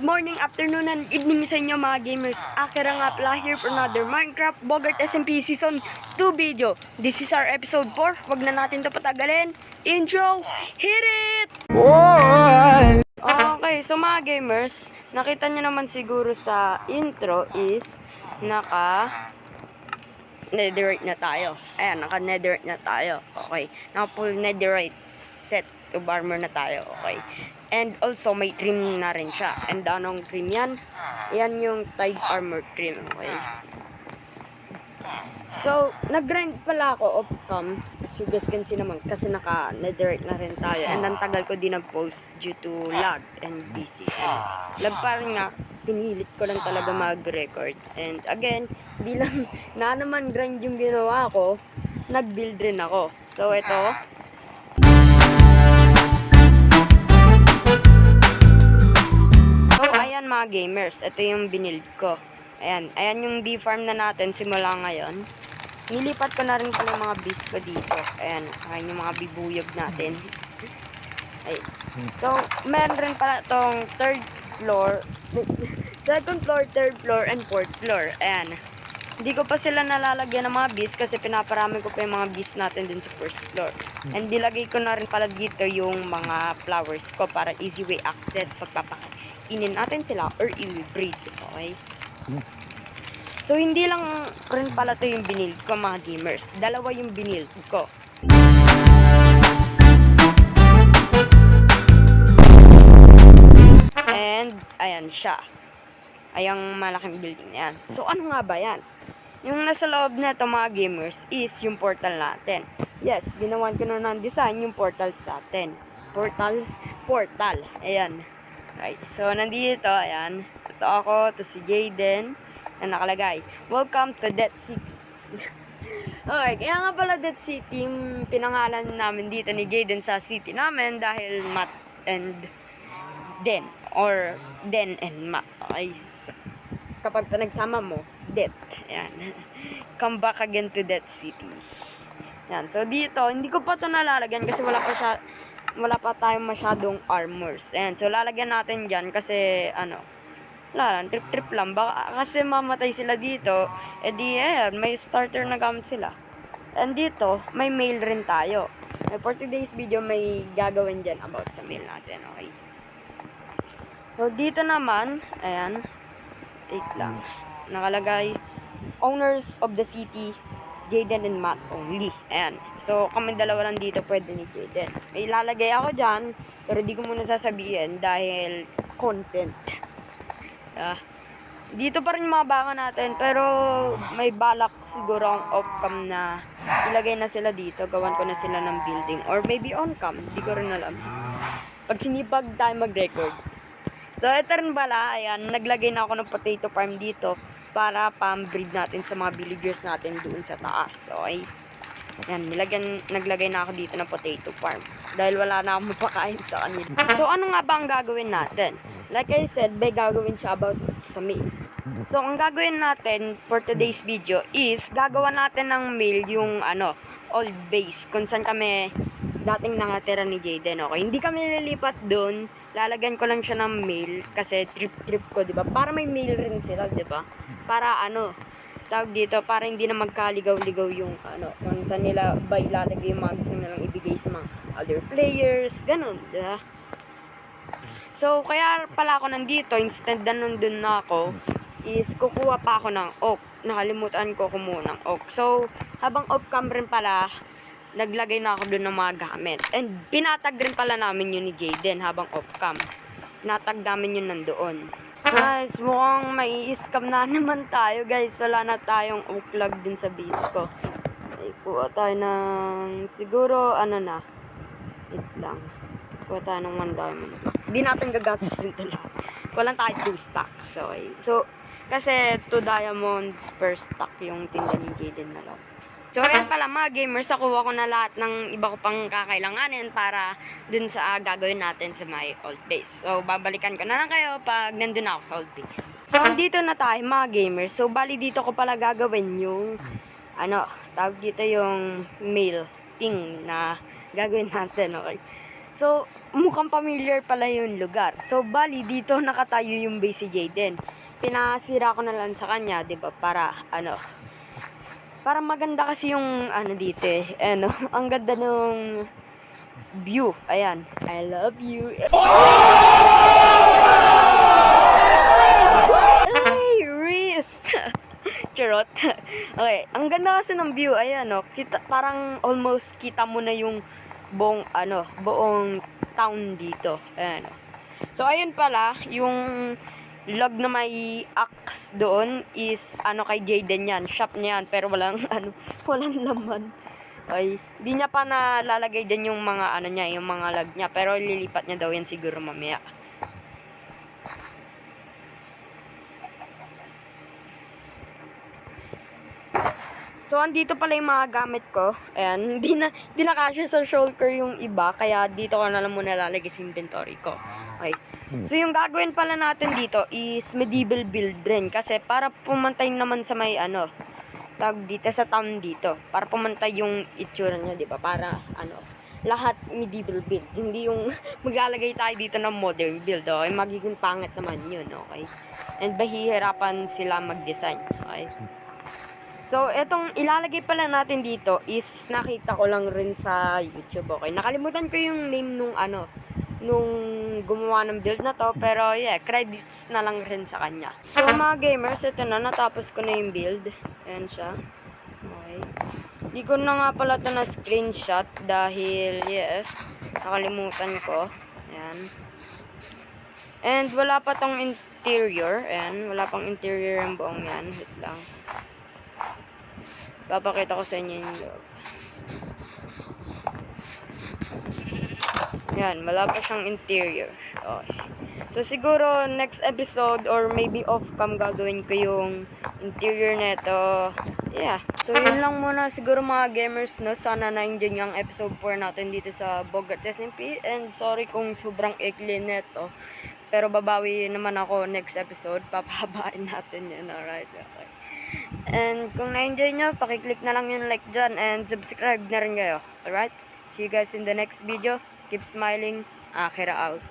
morning, afternoon, and evening sa inyo mga gamers. Akira nga pala here for another Minecraft Bogart SMP Season 2 video. This is our episode 4. Wag na natin to patagalin. Intro, hit it! Okay, so mga gamers, nakita nyo naman siguro sa intro is netherite na tayo. Ayan, naka-netherite na tayo. Okay, naka-full netherite set of armor na tayo. Okay. And also, may trim na rin siya. And anong trim yan? Yan yung tide armor trim. Okay. So, nag-grind pala ako off-cam. As you guys can see naman, kasi naka-netherite na rin tayo. And ang tagal ko din nag-post due to lag and busy. And lag pa rin nga, pinilit ko lang talaga mag-record. And again, di lang na naman grind yung ginawa ko, nag-build rin ako. So, ito. So, ayan mga gamers. Ito yung binild ko. Ayan yung D-farm na natin simula ngayon. Nilipat ko na rin pala yung mga bees ko dito. Ayan yung mga bibuyog natin. Ay. So, meron rin pala itong third floor, second floor, third floor, and fourth floor. Ayan. Hindi ko pa sila nalalagyan ng mga bees kasi pinaparami ko pa yung mga bees natin dun sa first floor. And dilagay ko na rin pala dito yung mga flowers ko para easy way access pagpapakainin natin sila or i-breed. Okay? So, hindi lang rin pala ito yung binild ko mga gamers. Dalawa yung binild ko. And, ayan siya. Ayang malaking building na yan. So, ano nga ba yan? Yung nasa loob na ito mga gamers is yung portal natin. Yes, ginawan ko na ng design yung portals natin. Portal. Ayan. Right. So, nandito, ayan. Ito ako, ito si Jaden. Na nakalagay, welcome to Death City. Okay, kaya nga pala Death City, yung pinangalan namin dito ni Jaden sa city namin dahil Matt and Den, or Den and Matt. Okay, so, kapag nagsama mo, Death. Ayan. Come back again to Death City. Yan. So, dito, hindi ko pa ito nalalagyan kasi wala pa tayong masyadong armors. Ayan. So, lalagyan natin dyan kasi, wala lang, trip lang. Baka kasi mamatay sila dito, edi ayan, may starter na gamit sila. And dito, may mail rin tayo. For today's video, may gagawin dyan about sa mail natin, okay? So, dito naman, ayan, wait lang, nakalagay, owners of the city, Jaden and Matt only. Ayan. So, kami dalawa lang dito pwede ni Jaden. May lalagay ako dyan, pero di ko muna sasabihin dahil content. Dito pa rin mga baka natin, pero may balak siguro ang off-cam na ilagay na sila dito, gawan ko na sila ng building, or maybe on-cam, di ko rin alam pag sinipag tayo mag-record. So ito rin pala, ayan, naglagay na ako ng potato farm dito para pam-breed natin sa mga villagers natin doon sa taas. Okay, yan, naglagay na ako dito ng potato farm dahil wala na akong mapakain sa kanila. So ano nga ba ang gagawin natin? Like I said, may gagawin siya about sa mail. So, ang gagawin natin for today's video is gagawa natin ng mail yung old base kung saan kami dating nakatira ni Jaden. Okay, hindi kami lilipat doon. Lalagyan ko lang siya ng mail kasi trip ko, 'di ba? Para may mail rin sila, 'di ba? Para tawag dito, para hindi na magkaligaw-ligaw yung kung saan nila ba ilalagay yung mga gusto nilang ibigay sa mga other players, ganun, 'di ba? So, kaya pala ako nandito, instead na nandun na ako, is kukuha pa ako ng oak. Nakalimutan ko kumuha ng oak. So, habang off-cam rin pala, naglagay na ako dun ng mga gamit. And pinatag rin pala namin yun ni Jaden habang off-cam. Pinatag namin yun nandoon. Guys, mukhang may scam na naman tayo, guys. Wala na tayong oak log din sa base ko. Ay, kuha tayo ng, siguro, wait lang. Kuha tayo ng 1 diamond. Hindi natin gagastos ito lahat. Walang tayo 2 stacks. Okay. So, kasi 2 diamonds per stack yung tinda ni Jaden na logs. So, ayan pala mga gamers, nakuha ko na lahat ng iba ko pang kakailanganin para dun sa gagawin natin sa my old base. So, babalikan ko na lang kayo pag nandun ako sa old base. So, dito na tayo mga gamers. So, bali dito ko pala gagawin yung, tawag dito yung mail thing na gagawin natin, okay? So, mukhang familiar pala yung lugar. So, bali, dito nakatayo yung base si Jaden. Pinasira ko na lang sa kanya, di ba? Para, para maganda kasi yung, dito eh. Ano, ang ganda nung view. Ayan. I love you. Ay, Reese! Charot. Okay, ang ganda kasi ng view. Ayan, no. Kita, parang almost kita mo na yung buong town dito. Ayan. So, ayun pala, yung log na may axe doon is, kay Jaden yan. Shop niya yan, pero walang, walang laman. Ay, di niya pa nalalagay dyan yung mga, niya, yung mga log niya. Pero lilipat niya daw yan siguro mamaya. So, andito pala yung mga gamit ko. Ayan, di na kasya sa shoulder yung iba. Kaya dito ko na lang muna lalagay sa inventory ko. Okay. So, yung gagawin pala natin dito is medieval build rin. Kasi para pumantay naman sa may tag dito sa town dito. Para pumantay yung itsura niya, di ba? Para lahat medieval build. Hindi yung maglalagay tayo dito ng modern build. Okay? Magiging pangit naman yun. Okay. And mahihirapan sila mag-design. Okay. So, etong ilalagay pala natin dito is nakita ko lang rin sa YouTube, okay? Nakalimutan ko yung name nung gumawa ng build na to, pero yeah, credits na lang rin sa kanya. So, mga gamers, ito na, natapos ko na yung build. Ayan siya. Okay. Di ko na nga pala ito na screenshot dahil, yes, nakalimutan ko. Ayan. And wala pa tong interior. Ayan, wala pang interior yung buong yan. Wait lang. Papakita ko sa inyo yung loob. Yan, wala pa siyang interior. Okay. So, siguro next episode or maybe off-cam gagawin ko yung interior neto. Yeah. So, yun lang muna siguro mga gamers, no? Sana na-enjoy nyo ang episode 4 natin dito sa Bogart SMP. And sorry kung sobrang ikli neto. Pero babawi naman ako next episode. Papahabain natin yun. Alright, okay. And kung na-enjoy nyo, pakiclick na lang yung like dyan and subscribe na rin kayo. Alright? See you guys in the next video. Keep smiling. Akira out.